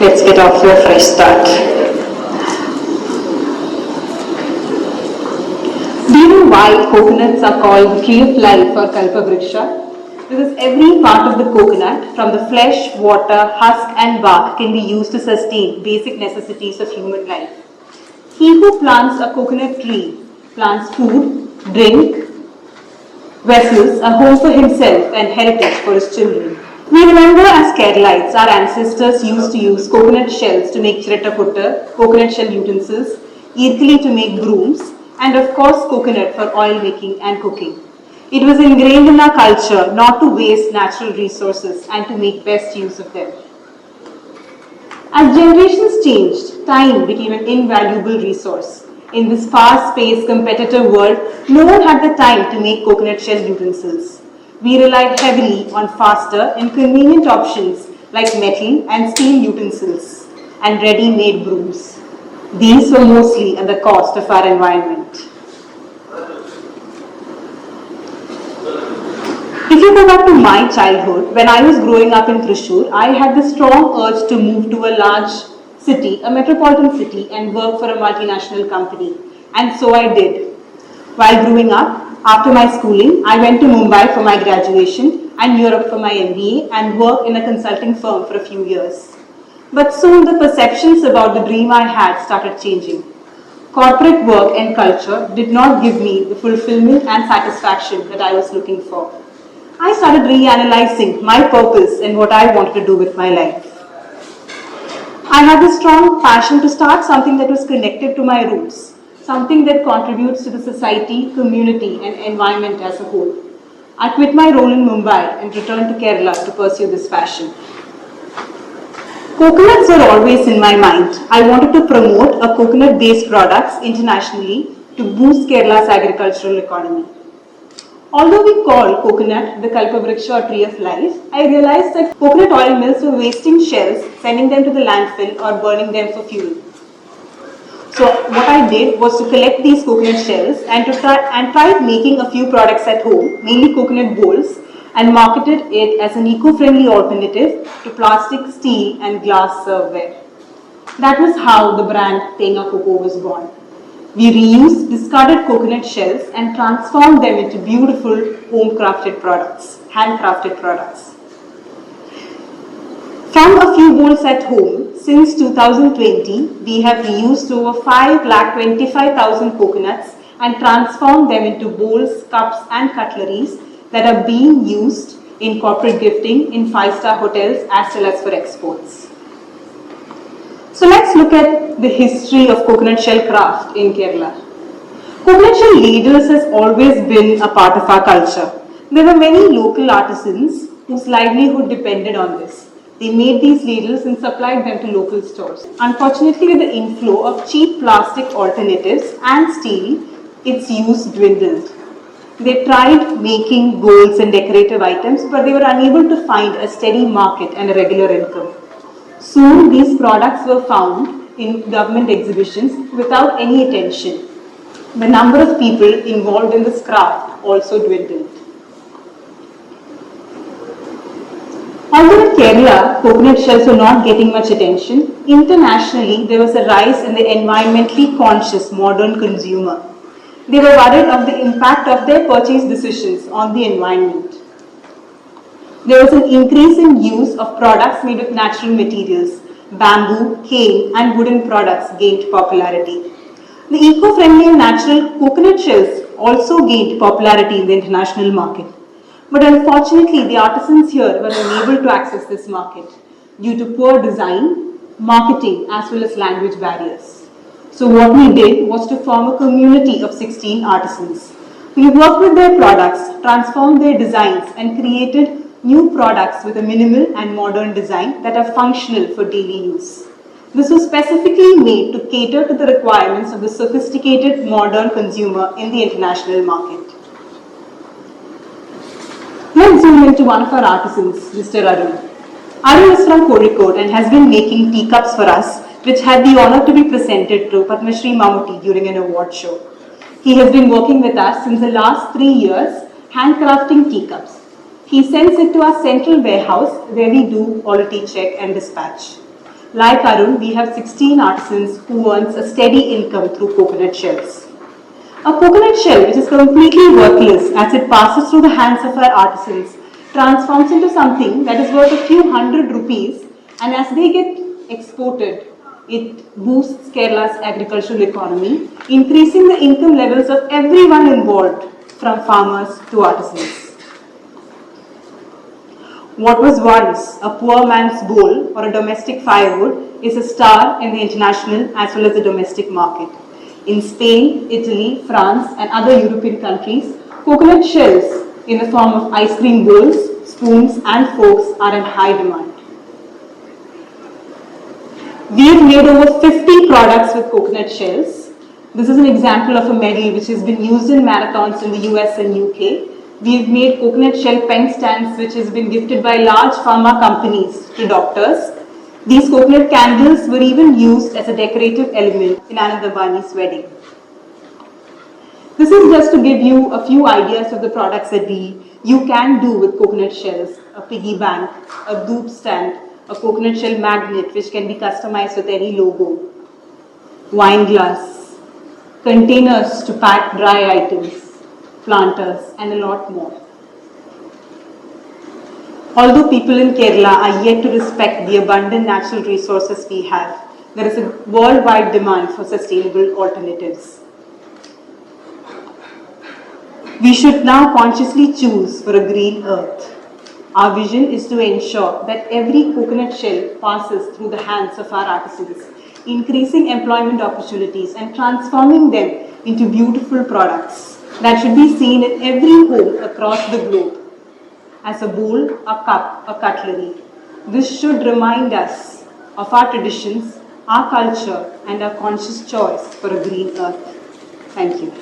Let's get off to a fresh start. Do you know why coconuts are called the tree of life or Kalpavriksha? Because every part of the coconut, from the flesh, water, husk and bark, can be used to sustain basic necessities of human life. He who plants a coconut tree plants food, drink, vessels, a home for himself and heritage for his children. We remember as Keralites, our ancestors used to use coconut shells to make chirataputta, coconut shell utensils, irkali to make brooms, and of course coconut for oil making and cooking. It was ingrained in our culture not to waste natural resources and to make best use of them. As generations changed, time became an invaluable resource. In this fast-paced, competitive world, no one had the time to make coconut shell utensils. We relied heavily on faster and convenient options like metal and steel utensils and ready-made brooms. These were mostly at the cost of our environment. If you go back to my childhood, when I was growing up in Thrissur, I had the strong urge to move to a large city, a metropolitan city, and work for a multinational company. And so I did. While growing up, after my schooling, I went to Mumbai for my graduation and Europe for my MBA and worked in a consulting firm for a few years. But soon the perceptions about the dream I had started changing. Corporate work and culture did not give me the fulfillment and satisfaction that I was looking for. I started reanalyzing my purpose and what I wanted to do with my life. I had a strong passion to start something that was connected to my roots, something that contributes to the society, community and environment as a whole. I quit my role in Mumbai and returned to Kerala to pursue this passion. Coconuts were always in my mind. I wanted to promote a coconut-based products internationally to boost Kerala's agricultural economy. Although we call coconut the Kalpavriksha or tree of life, I realized that coconut oil mills were wasting shells, sending them to the landfill or burning them for fuel. So what I did was to collect these coconut shells and tried making a few products at home, mainly coconut bowls, and marketed it as an eco-friendly alternative to plastic, steel and glass serveware. That was how the brand Thenge was born. We reused discarded coconut shells and transformed them into beautiful home-crafted products, handcrafted products. From a few bowls at home, since 2020, we have reused over 5,25,000 coconuts and transformed them into bowls, cups and cutleries that are being used in corporate gifting in 5-star hotels as well as for exports. So let's look at the history of coconut shell craft in Kerala. Coconut shell ladles has always been a part of our culture. There were many local artisans whose livelihood depended on this. They made these ladles and supplied them to local stores. Unfortunately, with the inflow of cheap plastic alternatives and steel, its use dwindled. They tried making bowls and decorative items, but they were unable to find a steady market and a regular income. Soon, these products were found in government exhibitions without any attention. The number of people involved in this craft also dwindled. Although in Kerala, coconut shells were not getting much attention, internationally there was a rise in the environmentally conscious modern consumer. They were worried of the impact of their purchase decisions on the environment. There was an increase in use of products made of natural materials. Bamboo, cane and wooden products gained popularity. The eco-friendly and natural coconut shells also gained popularity in the international market. But unfortunately, the artisans here were unable to access this market due to poor design, marketing as well as language barriers. So what we did was to form a community of 16 artisans. We worked with their products, transformed their designs and created new products with a minimal and modern design that are functional for daily use. This was specifically made to cater to the requirements of the sophisticated modern consumer in the international market. Let's zoom into one of our artisans, Mr. Arun. Arun is from Kuriakose and has been making teacups for us, which had the honor to be presented to Padma Shri Mammootty during an award show. He has been working with us since the last 3 years, handcrafting teacups. He sends it to our central warehouse where we do quality check and dispatch. Like Arun, we have 16 artisans who earns a steady income through coconut shells. A coconut shell, which is completely worthless as it passes through the hands of our artisans, transforms into something that is worth a few hundred rupees, and as they get exported, it boosts Kerala's agricultural economy, increasing the income levels of everyone involved, from farmers to artisans. What was once a poor man's bowl or a domestic firewood is a star in the international as well as the domestic market. In Spain, Italy, France, and other European countries, coconut shells in the form of ice cream bowls, spoons, and forks are in high demand. We have made over 50 products with coconut shells. This is an example of a medal which has been used in marathons in the US and UK. We have made coconut shell pen stands which has been gifted by large pharma companies to doctors. These coconut candles were even used as a decorative element in Anand Ambani's wedding. This is just to give you a few ideas of the products that you can do with coconut shells: a piggy bank, a dupe stand, a coconut shell magnet which can be customized with any logo, wine glass, containers to pack dry items, planters, and a lot more. Although people in Kerala are yet to respect the abundant natural resources we have, there is a worldwide demand for sustainable alternatives. We should now consciously choose for a green earth. Our vision is to ensure that every coconut shell passes through the hands of our artisans, increasing employment opportunities and transforming them into beautiful products that should be seen in every home across the globe. As a bowl, a cup, a cutlery. This should remind us of our traditions, our culture, and our conscious choice for a green earth. Thank you.